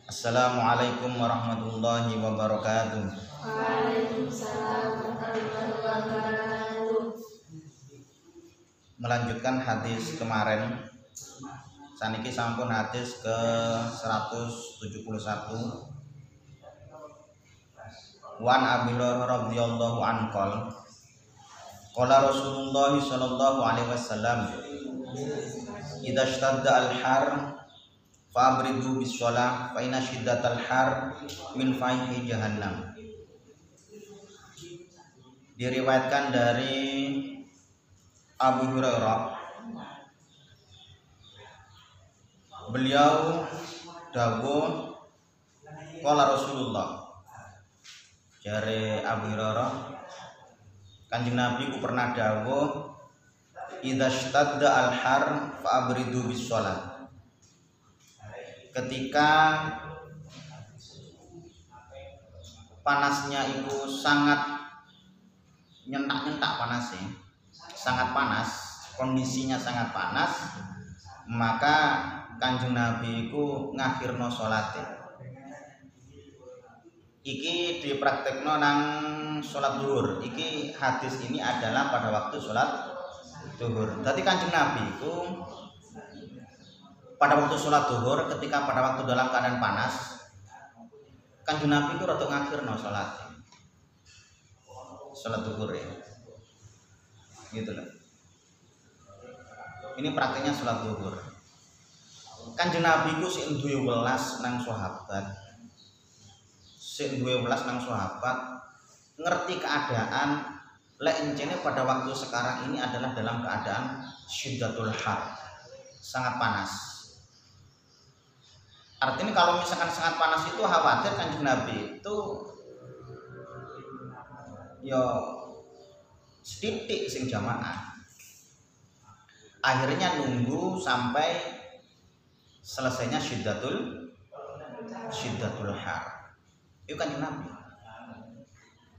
Assalamualaikum warahmatullahi wabarakatuh. Waalaikumsalam warahmatullahi wabarakatuh. Melanjutkan hadis kemarin. Saniki sampun hadis ke 171. Wan Abi Hurairah radhiyallahu anhu qala Rasulullah sallallahu alaihi wasallam idza ishtadda al-har fa'abridu bis-shalah fa inna shiddatal har min fayhi jahannam. Diriwayatkan dari Abu Hurairah, beliau dawuh qala Rasulullah, jare Abu Hurairah, Kanjeng Nabi ku pernah dawuh idza ishtadda al-har fa'abridu bis-shalah. Ketika panasnya itu sangat nyentak-nyentak panasnya, sangat panas, kondisinya sangat panas, maka Kanjeng Nabi iku ngakhirno salate. Iki dipraktekno nang salat zuhur. Iki hadis ini adalah pada waktu salat zuhur. Dadi Kanjeng Nabi iku pada waktu sholat zuhur, ketika pada waktu dalam keadaan panas, Kanjeng Nabi itu rada ngakhirno sholat zuhur ya, gitu loh. Ini prakteknya sholat zuhur. Kanjeng Nabi itu sing duwe welas nang sahabat, ngerti keadaan lek encene pada waktu sekarang ini adalah dalam keadaan syiddatul har, sangat panas. Artinya kalau misalkan sangat panas itu khawatir Kanjeng Nabi itu yo setitik sing jamaah. Akhirnya nunggu sampai selesainya syiddatul har. Itu Kanjeng Nabi.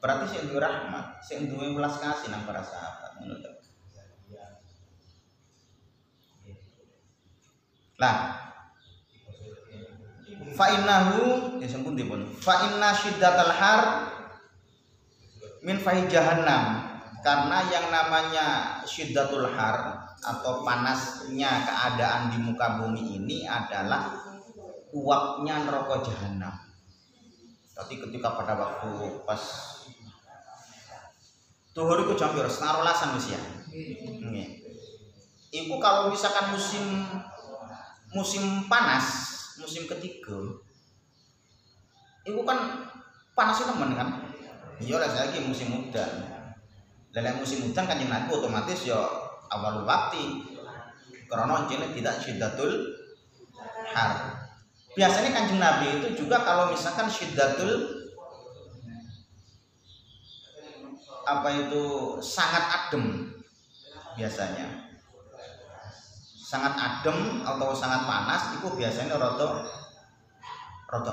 Berarti sing duwe rahmat, sing duwe welas kasih nang para sahabat, menurut. Lah fa innahu disebut dipun fa inna syiddatal har min fahi jahannam, karena yang namanya syiddatul har atau panasnya keadaan di muka bumi ini adalah uapnya neraka jahanam. Tapi ketika pada waktu pas zuhur itu jam 12:30 wis ya. Iku kalau misalkan musim panas, musim ketiga, itu kan panasnya temen kan. Iya lah lagi musim udan. Dalam musim udan Kanjeng Nabi otomatis ya awal waktu, karena ini tidak syiddatul har. Biasanya Kanjeng Nabi itu juga kalau misalkan syiddatul sangat adem, biasanya sangat adem atau sangat panas itu biasanya rotok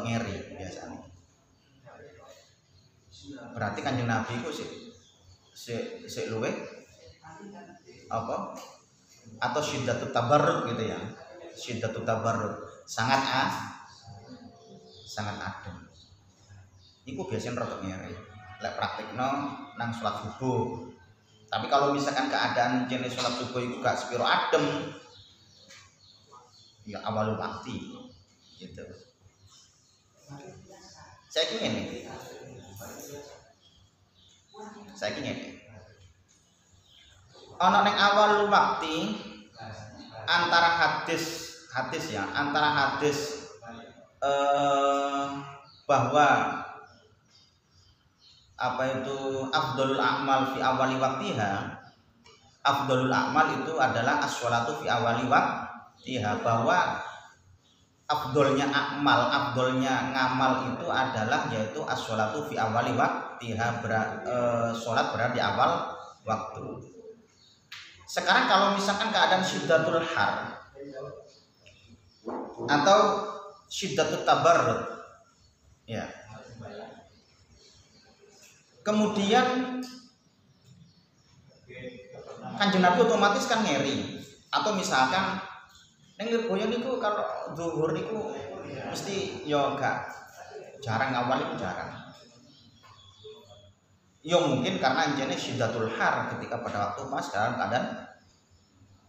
ngeri biasanya. Berarti Kanjeng Nabi itu si luwe apa atau syiddatut tabarrud gitu ya, syiddatut tabarrud sangat adem. Iku biasanya rotok ngeri. Lek praktekno nang sholat subuh. Tapi kalau misalkan keadaan jenis sholat subuh itu gak sepiro adem, ya awal waktu gitu. Saya ingin ini. Ana ning awal waktu antara hadis bahwa afdhalul a'mal fi awali waqtiha. Afdhalul a'mal itu adalah as-sholatu fi awali waqtiha, bahwa afdolnya ngamal itu adalah yaitu as-sholatu fi awali waqtiha, sholat berada di awal waktu. Sekarang kalau misalkan keadaan syiddatul har atau syiddatut tabarrud ya, kemudian Kanjeng Nabi otomatis kan ngeri, atau misalkan neng Lirboyo niku kalau zuhur niku mesti yo gak jarang awal itu jarang. Yo mungkin karena anjane syiddatul har ketika pada waktu pas dalam keadaan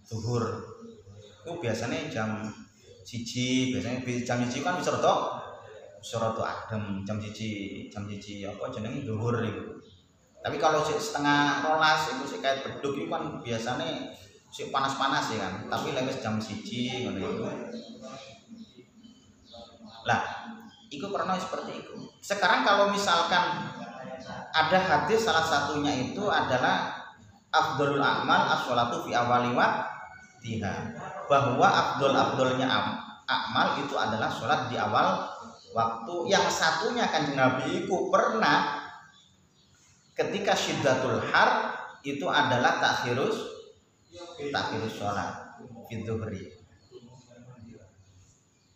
zuhur. Itu biasanya jam 1, biasanya jam 1 kan bisa rada adem, jam 1 apa jenenge zuhur itu. Tapi kalau setengah 12 itu sih kayak beduk itu kan biasanya sih panas-panas ya kan. Tapi lewat jam 1 ngono itu. Lah, itu karena seperti itu. Sekarang kalau misalkan ada hadis salah satunya itu adalah afdhalul a'mal as-sholatu fi awali waqtiha, bahwa afdolnya amal itu adalah sholat di awal waktu. Yang satunya Kanjeng Nabi itu pernah ketika syiddatul har itu adalah takhirus sholat fidzuhri.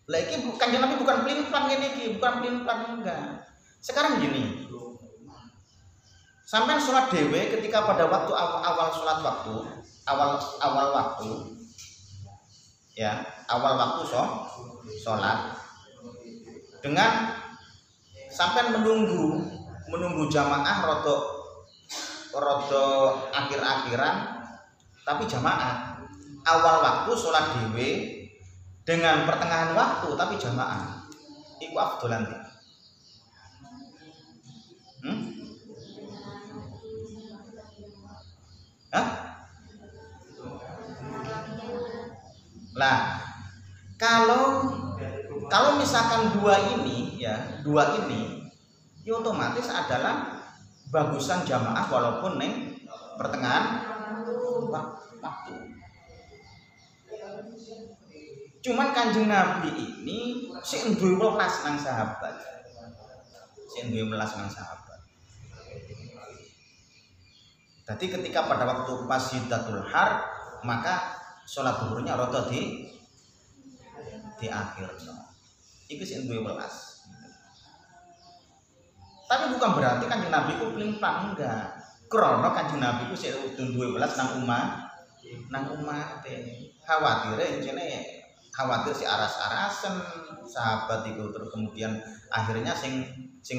Lah iki Kanjeng Nabi bukan pelin-pelan ngene iki, bukan pelin-pelan enggak. Sekarang gini, sampai sholat dewe ketika pada waktu awal sholat waktu, awal waktu, ya awal waktu sholat, dengan sampai menunggu jamaah rodo akhir-akhiran, tapi jamaah awal waktu sholat dewe dengan pertengahan waktu tapi jamaah, iku afdolan. Lah, kalau misalkan dua ini ya otomatis adalah bagusan jamaah walaupun neng pertengahan waktu. Cuman Kanjeng Nabi ini sing duwe welas nang sahabat. Jadi ketika pada waktu pas syiddatul har, maka sholat zuhurnya rada di akhir. Iku sing duwe welas. Tapi bukan berarti Kanjeng Nabi ku pelin-pelan, enggak. Krana Kanjeng Nabi ku sik duwe welas nang umat. Khawatir si aras-arasen sahabat itu, terus kemudian akhirnya sing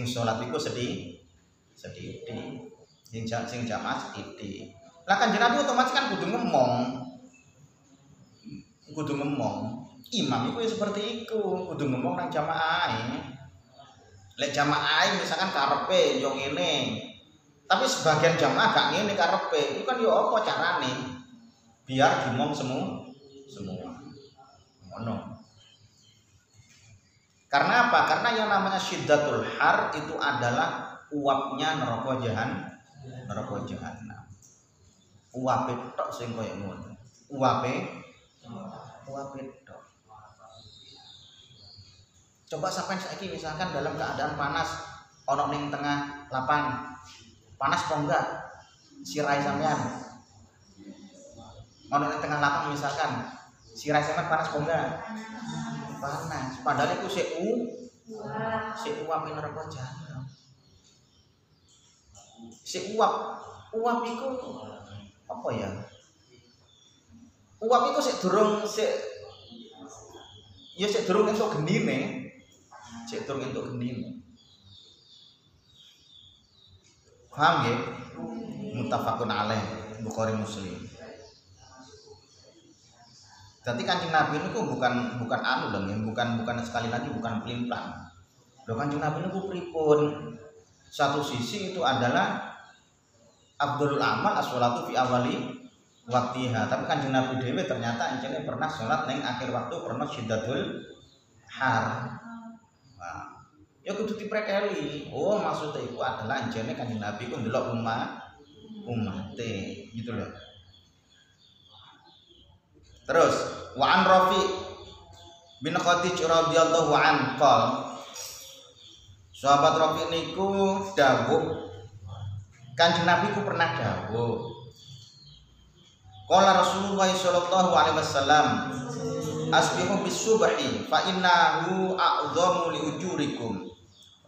sholat iku sedih. Sing jamaah sedih. Lah Kanjeng Nabi otomatis kan kudu ngomong. Imam itu ya seperti itu, kudu ngomong nang jamaah. Lek jamaah misalkan karepe yo ngene. Tapi sebagian jamaah gak ngene karepe. Itu kan yo apa carane? Biar dimong semua. Ngono. Karena apa? Karena yang namanya syiddatul har itu adalah uapnya neraka jahanam. Uape tok sing koyo ngono. Uape tok. Coba sampai saiki misalkan dalam keadaan panas, ono ning tengah lapang. Panas apa enggak? Sirai sampean. Ono ning tengah lapang misalkan, sirai sampean panas apa enggak? Panas. Padahal iku sik uap neraka jahanam. Sik uap iku apa ya? Uap itu sik durung entuk gendine. Paham nggih? Muttafaqun alaih, Bukhari Muslim. Jadi Kanjeng Nabi itu bukan anu dong ya, bukan sekali lagi bukan pelin-pelan. Lho Kanjeng Nabi itu pripun? Satu sisi itu adalah afdhalul amal as-sholatu fi awali waktiha, tapi Kanjeng Nabi dhewe ternyata encene pernah sholat neng akhir waktu karena syiddatul har. Nah, ya kudu diprekeli. Oh, maksudnya itu adalah encene Kanjeng Nabi ku ndelok umate gitu loh. Terus wa an Rafi bin Khadij radhiyallahu an qol, sahabat Rafi niku dawuh Kanjeng Nabi ku pernah dawuh, qala Rasulullah sallallahu alaihi wasallam, asbihu bis-subhi fa innahu a'dhamu li ujurikum,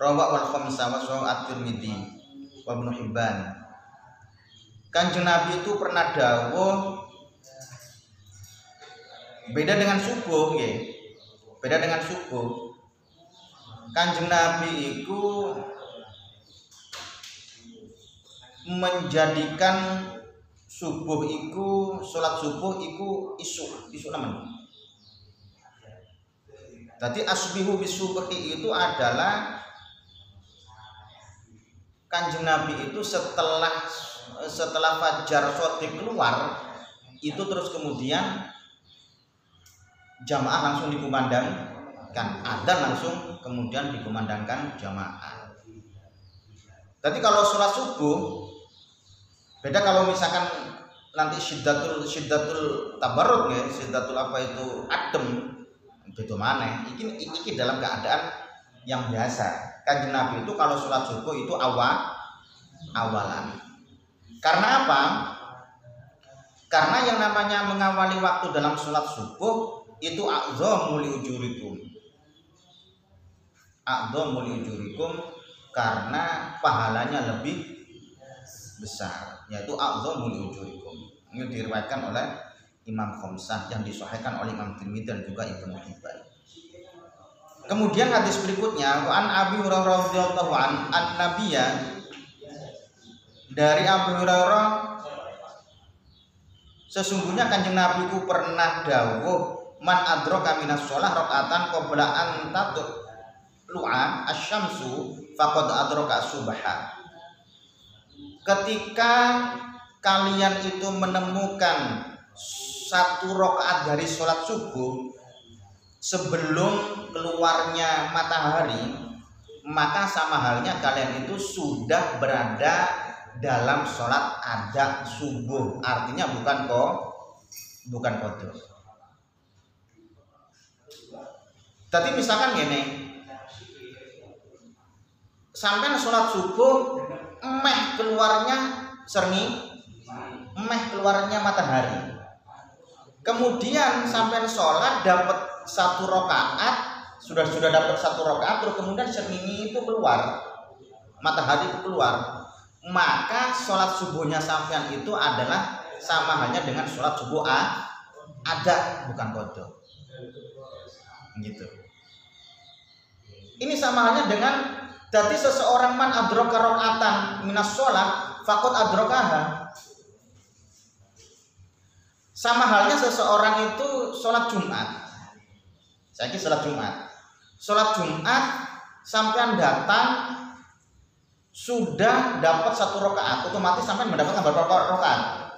rawahu al-khamsah wa sahih at-Tirmidzi wa Ibnu Hibban. Kanjeng Nabi itu pernah dawuh, beda dengan subuh nggih. Beda dengan subuh. Kanjeng Nabi iku menjadikan subuh iku, salat subuh iku isu nemen. Jadi asbihu bisubuhi itu adalah Kanjeng Nabi itu setelah fajar shodiq keluar itu terus kemudian jamaah langsung dikumandangkan, adzan langsung kemudian dikumandangkan jamaah. Jadi kalau sholat subuh beda kalau misalkan nanti syiddatul tabarruk ya, syiddatul apa itu adem, beda maneh. Iki dalam keadaan yang biasa. Kanjeng Nabi itu kalau sholat subuh itu awalan. Karena apa? Karena yang namanya mengawali waktu dalam sholat subuh itu a'dhamu liujurikum. A'dhamu liujurikum karena pahalanya lebih besar, yaitu a'dhamu liujurikum. Ini diriwayatkan oleh Imam Khamsah yang disahihkan oleh Imam Tirmidzi dan juga Ibnu Hibban. Kemudian hadis berikutnya an Abi Hurairah radhiyallahu an-nabiyya, dari Abu Hurairah sesungguhnya Kanjeng Nabi ku pernah dawuh man adraka minas shalah rakaatan qabla an tatlu'a asy-syamsu faqad adraka subha. Ketika kalian itu menemukan satu rakaat dari sholat subuh sebelum keluarnya matahari, maka sama halnya kalian itu sudah berada dalam sholat adha subuh. Artinya bukan qadha. Tadi misalkan gini, sampai sholat subuh keluarnya matahari. Kemudian sampai sholat dapat satu rakaat, sudah dapat satu rakaat, terus kemudian serngingi itu keluar, matahari itu keluar, maka sholat subuhnya sampean itu adalah sama halnya dengan sholat subuh ada, bukan qadha. Gitu. Ini sama halnya dengan jadi seseorang man adraka rakaatan minas sholat faqad adrakaha. Sama halnya seseorang itu sholat Jumat. Saya kira sholat Jumat sampean datang sudah dapat satu rakaat, otomatis sampean mendapatkan berapa rakaat?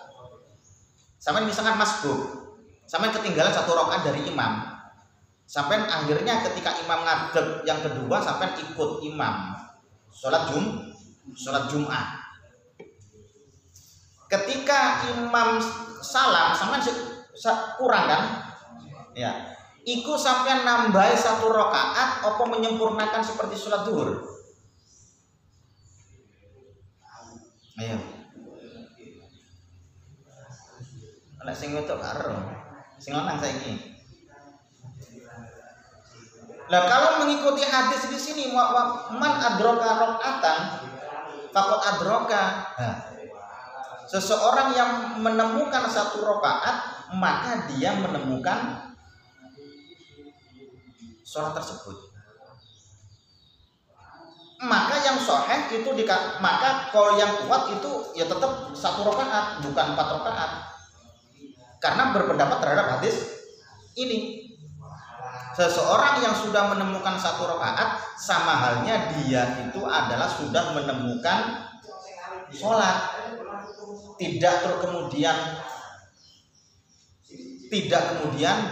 Sampean misalkan masbuk, sampean ketinggalan satu rakaat dari imam. Sampean akhirnya ketika imam ngadeg yang kedua sampean ikut imam sholat Jumat. Ketika imam salam sampean kurang kan? Ya. Iku sampean nambahi satu rakaat apa menyempurnakan seperti sholat zuhur? Ayo. Nek sing wedok karo. Sing lanang saiki. Lah kalau mengikuti hadis di sini man adraka rakaatan faqad adraka. Seseorang yang menemukan satu rakaat maka dia menemukan sholat tersebut. Maka yang sahih itu maka kalau yang kuat itu ya tetap satu rakaat bukan 4 rakaat. Karena berpendapat terhadap hadis ini. Seseorang yang sudah menemukan satu rakaat sama halnya dia itu adalah sudah menemukan sholat. Tidak kemudian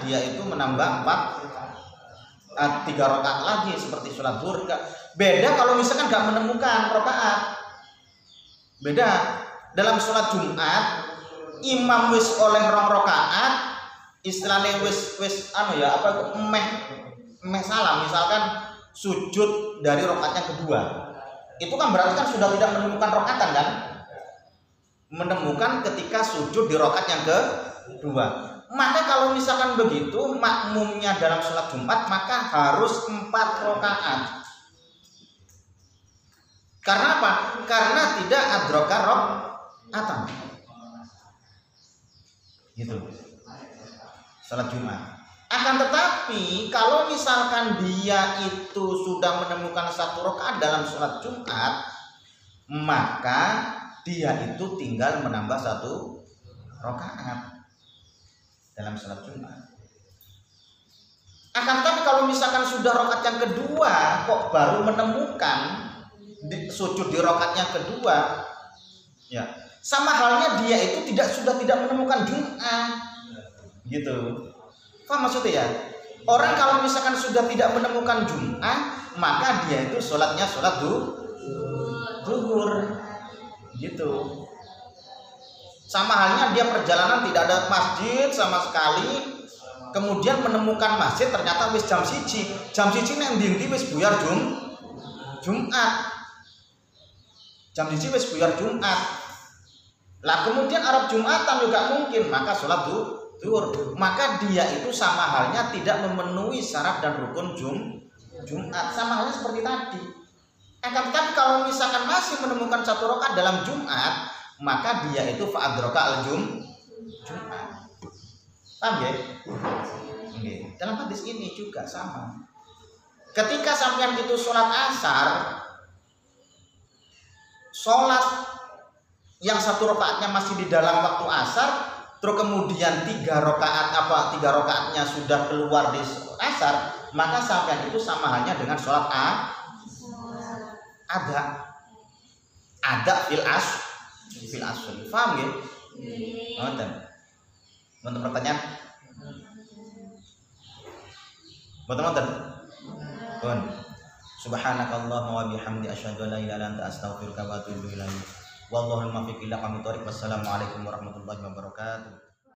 dia itu menambah 3 rakaat lagi seperti sholat zuhur. Beda kalau misalkan nggak menemukan rakaat. Beda dalam sholat Jumat imam wis oleh 2 rakaat, istilahnya wis meh salam, misalkan sujud dari rakaat yang kedua. Itu kan berarti kan sudah tidak menemukan rakaatan kan? Menemukan ketika sujud di rakaat yang kedua. Maka kalau misalkan begitu makmumnya dalam sholat Jumat maka harus 4 rakaat. Karena apa? Karena tidak adraka rakaatan. Gitu. Sholat Jumat. Akan tetapi kalau misalkan dia itu sudah menemukan 1 rakaat dalam sholat Jumat, maka dia itu tinggal menambah 1 rakaat dalam sholat Jumat. Akan tetapi kalau misalkan sudah rakaat yang kedua kok baru menemukan sujud di rakaat yang kedua, ya sama halnya dia itu sudah tidak menemukan Jumat, gitu. Paham maksudnya ya? Orang kalau misalkan sudah tidak menemukan Jumat, maka dia itu sholatnya sholat zuhur, gitu. Sama halnya dia perjalanan tidak ada masjid sama sekali, kemudian menemukan masjid ternyata wis jam 1 nang ndi wis buyar Jumat. Jam 1 wis buyar Jumat. Lah kemudian Arab Jumatan juga mungkin, maka sholat zuhur. Maka dia itu sama halnya tidak memenuhi syarat dan rukun Jumat. Sama halnya seperti tadi. Akan tetapi kalau misalkan masih menemukan 1 rakaat dalam Jumat, maka dia itu fa'adraka Jumat. Paham ya? Okay. Dalam hadis ini juga sama. Ketika sampean itu sholat asar, sholat yang 1 rakaatnya masih di dalam waktu asar, terus kemudian 3 rakaatnya sudah keluar di asar, maka sampean itu sama halnya dengan sholat ada fil asr. Paham ya? Nonton pertanyaan? Nonton. Subhanakallahumma wa bihamdi asyhadu an la ilaha illa anta astaghfiruka wa atubu ilaik. Wallahul muwaffiq ila aqwamit thoriq. Wassalamualaikum warahmatullahi wabarakatuh.